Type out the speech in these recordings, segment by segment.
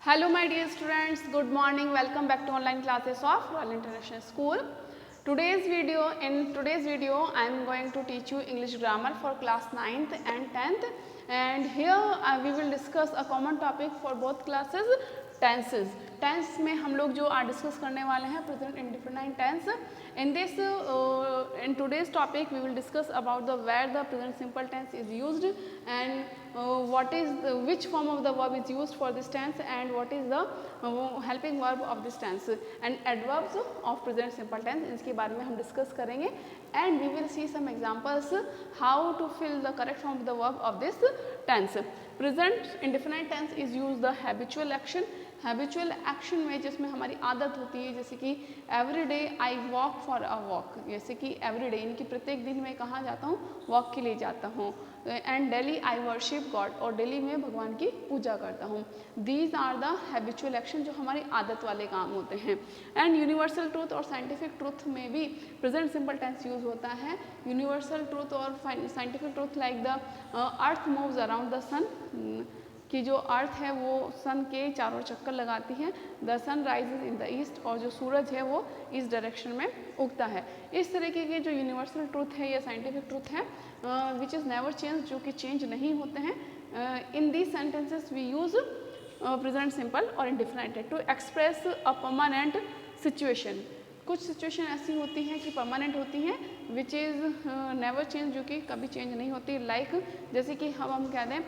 Hello my dear students, good morning. Welcome back to online classes of Royal International School. In today's video I am going to teach you English grammar for class 9th and 10th, and here we will discuss a common topic for both classes, tenses. Tense में हम लोग जो आज discuss करने वाले हैं present indefinite tense. In today's topic we will discuss about the where the present simple tense is used and which form of the verb is used for this tense and what is the helping verb of this tense and adverbs of present simple tense. इसके बारे में हम discuss करेंगे and we will see some examples how to fill the correct form of the verb of this tense. Present indefinite tense is used the habitual action. Habitual action में जिसमें हमारी आदत होती है, जैसे कि every day I walk for a walk, जैसे कि एवरी डे यानी कि प्रत्येक दिन मैं कहाँ जाता हूँ, वॉक के लिए जाता हूँ. And daily I worship God, और डेली में भगवान की पूजा करता हूँ. These are the habitual action जो हमारी आदत वाले काम होते हैं. एंड यूनिवर्सल ट्रूथ और साइंटिफिक ट्रूथ में भी प्रेजेंट सिंपल टेंस यूज होता है. यूनिवर्सल ट्रूथ और scientific truth like the earth moves around the sun, कि जो अर्थ है वो सन के चारों चक्कर लगाती है. The sun rises in the east, और जो सूरज है वो इस डायरेक्शन में उगता है. इस तरीके के जो यूनिवर्सल ट्रूथ है या साइंटिफिक ट्रूथ है विच इज़ नेवर चेंज, जो कि चेंज नहीं होते हैं. In these sentences we use present simple और indefinite to express a permanent situation. कुछ सिचुएशन ऐसी होती हैं कि परमानेंट होती हैं विच इज़ नेवर चेंज, जो कि कभी चेंज नहीं होती. लाइक जैसे कि हम कह दें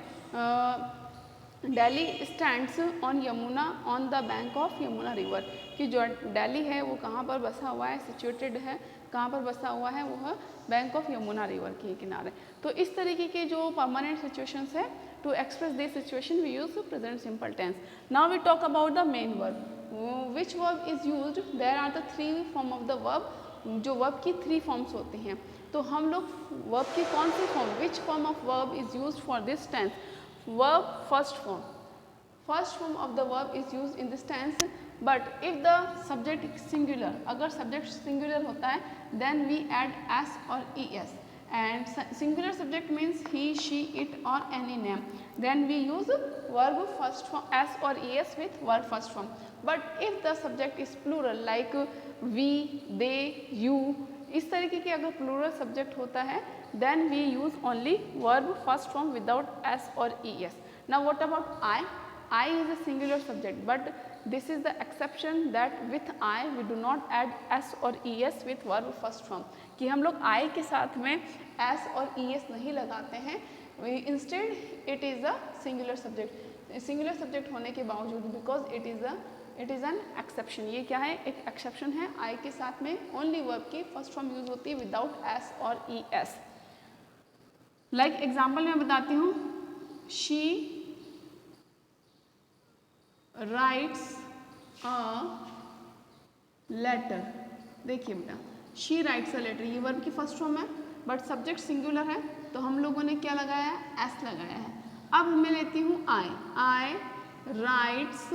Delhi stands on Yamuna on the bank of Yamuna river, कि जो दिल्ली है वो कहाँ पर बसा हुआ है, सिचुएटेड है, कहाँ पर बसा हुआ है, वो है बैंक ऑफ यमुना रिवर के किनारे. तो इस तरीके के जो परमानेंट सिचुएशंस है, to express this situation we use present simple tense. Now we talk about the main verb. Which verb is used, there are the three form of the verb. जो verb की three forms होती हैं, तो हम लोग verb की कौन सी फॉर्म, which form of verb is used for this tense. Verb first form of the verb is used in this tense, but if the subject is singular, अगर subject singular होता है then we add s or es, and singular subject means he, she, it or any name, then we use verb first form s or es with verb first form. But if the subject is plural like we, they, you, इस तरीके के अगर plural subject होता है then we use only verb first form without s or es. Now what about I? I is a singular subject, but this is the exception that with I we do not add s or es with verb first form, कि हम लोग I के साथ में s और es नहीं लगाते हैं. Instead it is a singular subject. singular subject होने के बावजूद because it is an exception. ये क्या है, एक एक्सेप्शन है. I के साथ में ओनली वर्ब की फर्स्ट फॉर्म यूज होती है विदाउट s और es. लाइक एग्जाम्पल मैं बताती हूँ. She writes a letter. देखिए बेटा, शी राइट्स अ लेटर, ये वर्ब की फर्स्ट फॉर्म है बट सब्जेक्ट सिंगुलर है, तो हम लोगों ने क्या लगाया है, एस लगाया है. अब मैं लेती हूँ आई राइट्स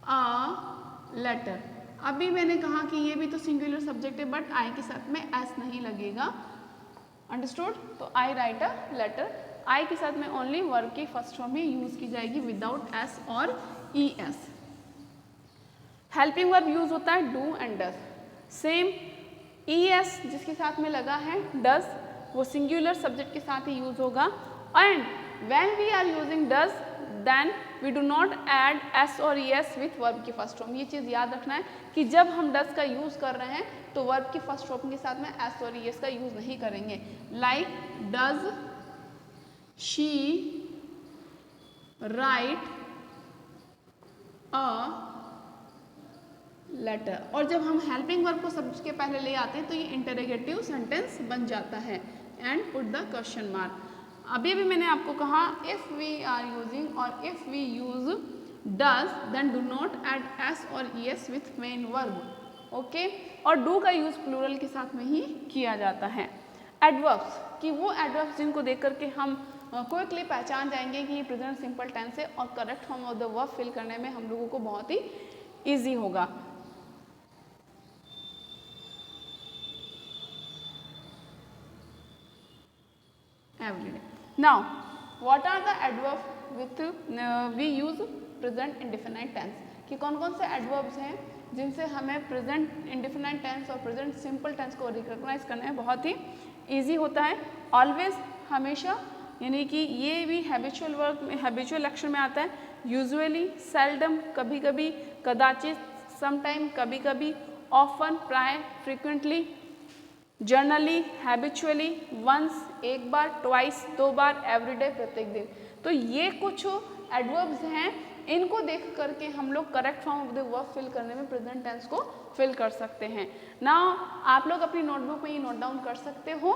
अ लेटर. अभी मैंने कहा कि ये भी तो सिंगुलर सब्जेक्ट है बट आई के साथ में एस नहीं लगेगा. अंडरस्टूड. तो आई राइट अ लेटर, आई के साथ में ओनली वर्ब की फर्स्ट फॉर्म ही यूज की जाएगी विदाउट एस और E S. Helping verb use होता है do and does. Same E S जिसके साथ में लगा है डज, वो सिंगुलर सब्जेक्ट के साथ ही यूज होगा. And when we are using does then we do not add S और es विथ वर्ब की फर्स्ट फॉर्म. ये चीज़ याद रखना है कि जब हम डज का यूज़ कर रहे हैं तो वर्ब की फर्स्ट फॉर्म के साथ में एस और es का यूज़ नहीं करेंगे. Like does she write a letter. और जब हम हेल्पिंग वर्ब को सब्जेक्ट के पहले ले आते हैं तो ये इंटरोगेटिव सेंटेंस बन जाता है. And put the question mark. अभी भी मैंने आपको कहा इफ़ वी आर यूजिंग और if we use does then do not add S और es with main verb. Okay. और डू का यूज प्लूरल के साथ में ही किया जाता है. एडवर्ब्स, कि वो एडवर्ब्स जिनको देख करके हम क्विकली पहचान जाएंगे कि ये प्रेजेंट सिंपल टेंस है और correct form of the verb fill करने में हम लोगों को बहुत ही ईजी होगा. Everyday. Now what are the adverb with we use present indefinite tense, कि कौन कौन से एडवर्ब्स हैं जिनसे हमें प्रेजेंट इंडेफिनाइट टेंस और प्रेजेंट सिंपल टेंस को रिकॉग्नाइज करना है बहुत ही ईजी होता है। ऑलवेज, हमेशा, यानी कि ये भी हैबिचुअल वर्क में, हैबिचुअल एक्शन में आता है। यूजुअली, सेल्डम, कभी कभी, कदाचित, समटाइम, कभी कभी, ऑफन, प्राय, फ्रिक्वेंटली, जर्नली, हैबिचुअली, वंस, एक बार, ट्वाइस, 2 बार, एवरीडे, प्रत्येक दिन। तो ये कुछ एडवर्ब्स हैं, इनको देख करके हम लोग correct form of the verb fill करने में प्रेजेंट टेंस को फिल कर सकते हैं। नाउ आप लोग अपनी नोटबुक में ये नोट डाउन कर सकते हो।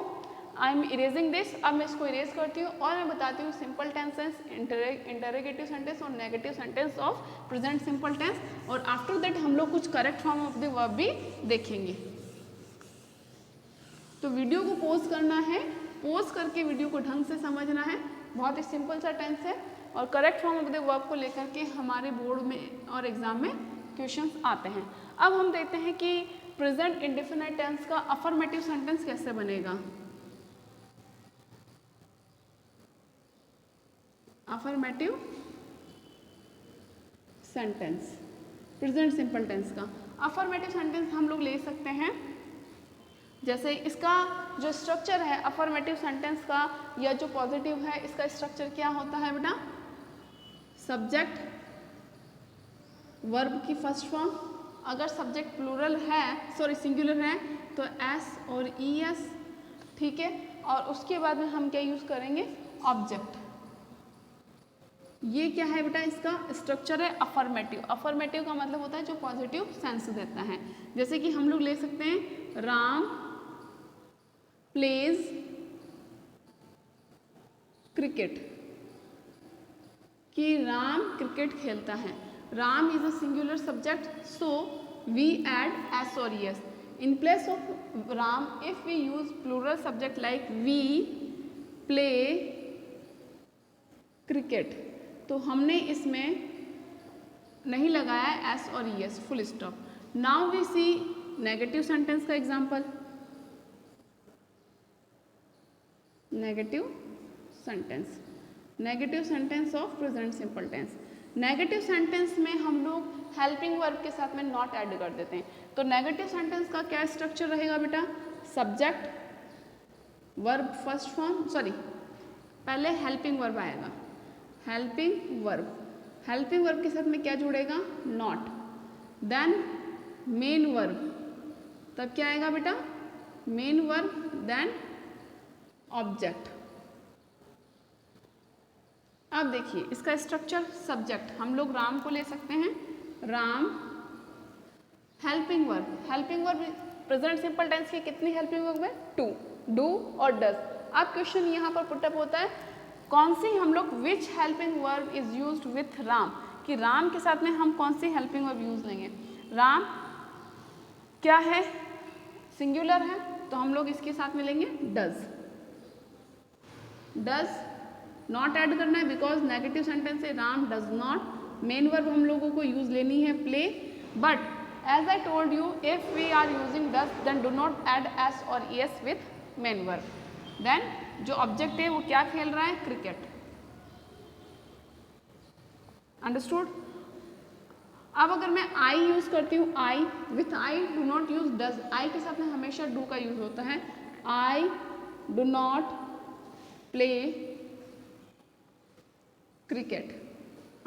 आई एम इरेजिंग दिस। अब मैं इसको इरेज करती हूँ और मैं बताती हूँ सिंपल टेंसेस, इंटरोगेटिव सेंटेंस और negative sentence of present simple tense, और आफ्टर दैट हम लोग कुछ correct form of the verb भी देखेंगे। तो वीडियो को पॉज करना है, पॉज करके वीडियो को ढंग से समझना है। बहुत ही सिंपल सा टेंस है और correct form of the verb को लेकर के हमारे बोर्ड में और एग्जाम में क्वेश्चंस आते हैं। अब हम देखते हैं कि प्रेजेंट इंडेफिनाइट टेंस का अफर्मेटिव सेंटेंस कैसे बनेगा। Affirmative sentence present simple tense का अफर्मेटिव सेंटेंस हम लोग ले सकते हैं। जैसे इसका जो स्ट्रक्चर है अफर्मेटिव सेंटेंस का या जो पॉजिटिव है, इसका स्ट्रक्चर क्या होता है बेटा? सब्जेक्ट, वर्ब की फर्स्ट फॉर्म, अगर सब्जेक्ट प्लूरल है, सॉरी सिंगुलर है, तो एस और ई एस, ठीक है। और उसके बाद में हम क्या यूज़ करेंगे? ऑब्जेक्ट। ये क्या है बेटा? इसका स्ट्रक्चर है अफर्मेटिव। अफर्मेटिव का मतलब होता है जो पॉजिटिव सेंस देता है। जैसे कि हम लोग ले सकते हैं राम प्लेज क्रिकेट, कि राम क्रिकेट खेलता है। Ram is a singular subject, so we add S और S in place of Ram. If we use plural subject like we play cricket, तो हमने इसमें नहीं लगाया एस और S, full stop. Now we see negative sentence का example. Negative sentence, negative sentence of present simple tense. Negative sentence में हम लोग हेल्पिंग वर्ब के साथ में नॉट ऐड कर देते हैं। तो नेगेटिव सेंटेंस का क्या स्ट्रक्चर रहेगा बेटा? Subject, verb first form, sorry पहले हेल्पिंग वर्ब आएगा, हेल्पिंग वर्ब। हेल्पिंग वर्ब के साथ में क्या जुड़ेगा? नॉट। देन मेन वर्ब, तब क्या आएगा बेटा? Main verb, then object. अब देखिए इसका स्ट्रक्चर सब्जेक्ट, हम लोग राम को ले सकते हैं, Ram. Helping verb, helping verb present simple tense की कितनी हेल्पिंग वर्ब है? 2, डू और डज। अब क्वेश्चन यहाँ पर पुटअप होता है कौन सी हम लोग which helping verb is used with Ram, कि राम के साथ में हम कौन सी हेल्पिंग वर्ब यूज लेंगे। राम क्या है? सिंगुलर है, तो हम लोग इसके साथ में लेंगे डज। डज नॉट ऐड करना है बिकॉज नेगेटिव सेंटेंस है, Ram does not. Main verb हम लोगों को यूज लेनी है play, but as I told you if we are using does then do not add S और S with main verb. Then जो ऑब्जेक्ट है वो क्या खेल रहा है? क्रिकेट। अंडरस्टूड? अब अगर मैं आई यूज करती हूँ, I with I do not use does. I के साथ में हमेशा डू का यूज होता है। आई do not play cricket,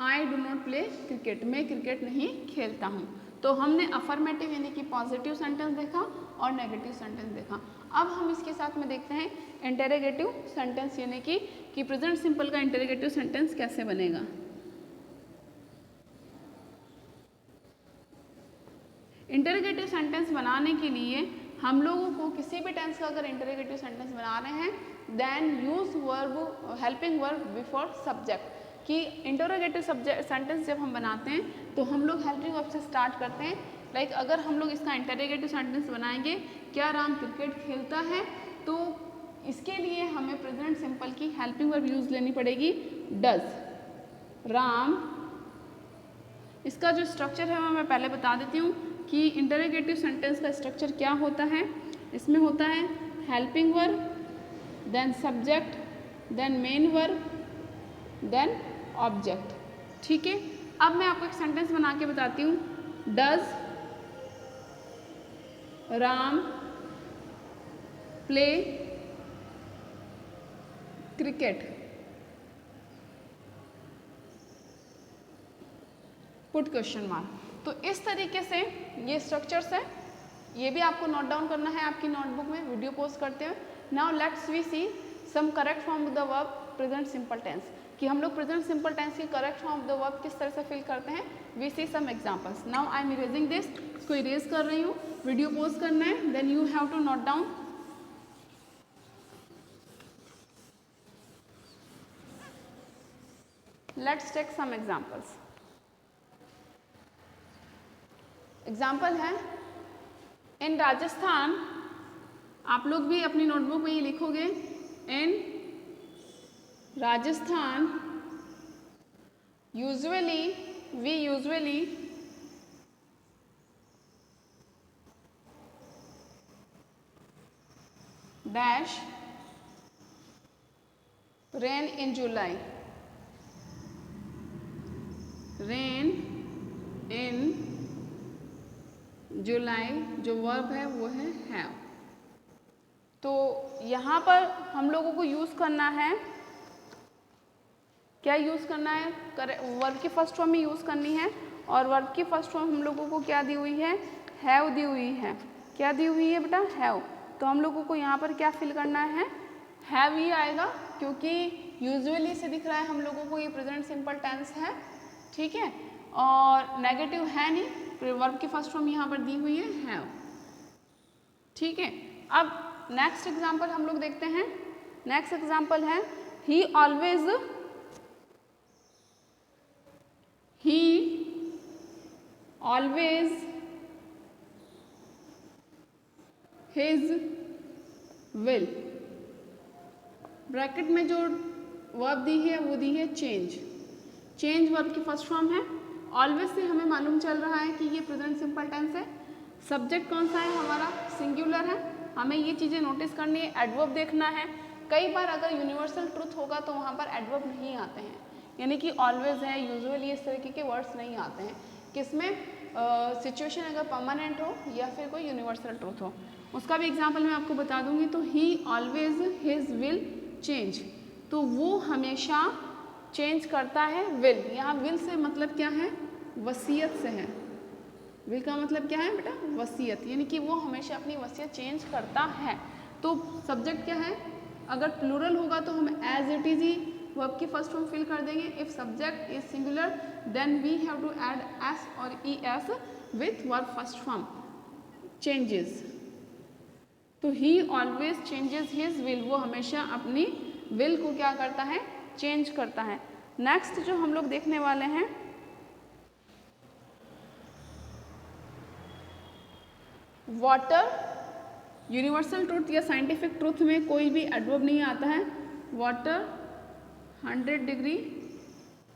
I do not play cricket, मैं क्रिकेट नहीं खेलता हूँ। तो हमने अफर्मेटिव यानी कि पॉजिटिव सेंटेंस देखा और नेगेटिव सेंटेंस देखा। अब हम इसके साथ में देखते हैं इंटरोगेटिव सेंटेंस, यानी कि प्रेजेंट सिंपल का इंटरोगेटिव सेंटेंस कैसे बनेगा। इंटरोगेटिव सेंटेंस बनाने के लिए हम लोगों को किसी भी टेंस का अगर इंटरोगेटिव सेंटेंस बना रहे हैं then use verb, helping verb before subject. कि इंटरोगेटिव सेंटेंस जब हम बनाते हैं तो हम लोग हेल्पिंग वर्ब से स्टार्ट करते हैं। लाइक अगर हम लोग इसका इंटरोगेटिव सेंटेंस बनाएंगे, क्या राम क्रिकेट खेलता है, तो इसके लिए हमें प्रेजेंट सिंपल की हेल्पिंग वर्ब यूज लेनी पड़ेगी डज। राम, इसका जो स्ट्रक्चर है वो मैं पहले बता देती हूँ कि इंटरोगेटिव सेंटेंस का स्ट्रक्चर क्या होता है। इसमें होता है helping verb, then subject, then main verb, then object. ठीक है, अब मैं आपको एक सेंटेंस बना के बताती हूँ। Does Ram play cricket? Put question mark. तो इस तरीके से ये स्ट्रक्चर्स है, ये भी आपको नोट डाउन करना है आपकी नोटबुक में वीडियो पोस्ट करते हुए। Now let's we see some correct form of the verb present simple tense, कि हम लोग प्रेजेंट सिंपल टेंस की correct form of the verb किस तरह से फिल करते हैं। We see some examples. Now I am erasing this, इसको इरेज कर रही हूँ, वीडियो पोस्ट करना है, then you have to note down. Let's take some examples. Example है इन राजस्थान, आप लोग भी अपनी नोटबुक में ये लिखोगे, in Rajasthan usually we usually dash rain in July, rain in July, जो वर्ब है वो है हैव। तो यहाँ पर हम लोगों को यूज़ करना है, क्या यूज़ करना है, वर्ब की फर्स्ट फॉर्म में यूज़ करनी है, और वर्ब की फर्स्ट फॉर्म हम लोगों को क्या दी हुई है, हैव दी हुई है। क्या दी हुई है बेटा, हैव। तो हम लोगों को यहाँ पर क्या फिल करना है, हैव ही आएगा, क्योंकि यूजुअली से दिख रहा है हम लोगों को ये प्रेजेंट सिंपल टेंस है। ठीक है, और नेगेटिव है नहीं, वर्ब की फर्स्ट फॉर्म यहाँ पर दी हुई है हैव। ठीक है, अब नेक्स्ट एग्जांपल हम लोग देखते हैं। नेक्स्ट एग्जांपल है ही ऑलवेज हिज विल। ब्रैकेट में जो वर्ब दी है वो दी है चेंज। चेंज वर्ब की फर्स्ट फॉर्म है। ऑलवेज से हमें मालूम चल रहा है कि ये प्रेजेंट सिंपल टेंस है। सब्जेक्ट कौन सा है हमारा, सिंगुलर है। हमें ये चीज़ें नोटिस करनी है, एडवर्ब देखना है। कई बार अगर यूनिवर्सल ट्रूथ होगा तो वहाँ पर एडवर्ब नहीं आते हैं, यानी कि ऑलवेज है, यूजुअली, इस तरीके के वर्ड्स नहीं आते हैं। किसमें, सिचुएशन अगर परमानेंट हो या फिर कोई यूनिवर्सल ट्रूथ हो। उसका भी एग्जाम्पल मैं आपको बता दूंगी। तो he always his will change, तो वो हमेशा चेंज करता है। विल, यहाँ विल से मतलब क्या है, वसीयत से है। विल का मतलब क्या है बेटा, वसीयत, यानी कि वो हमेशा अपनी वसीयत चेंज करता है। तो सब्जेक्ट क्या है, अगर प्लूरल होगा तो हम एज इट इज ही वर्ब की फर्स्ट फॉर्म फिल कर देंगे। If subject is singular then we have to add S और E S with verb first form changes. तो he always changes his will, वो हमेशा अपनी विल को क्या करता है, चेंज करता है। नेक्स्ट जो हम लोग देखने वाले हैं, वाटर। यूनिवर्सल ट्रूथ या साइंटिफिक ट्रूथ में कोई भी एडवर्ब नहीं आता है। Water 100 degree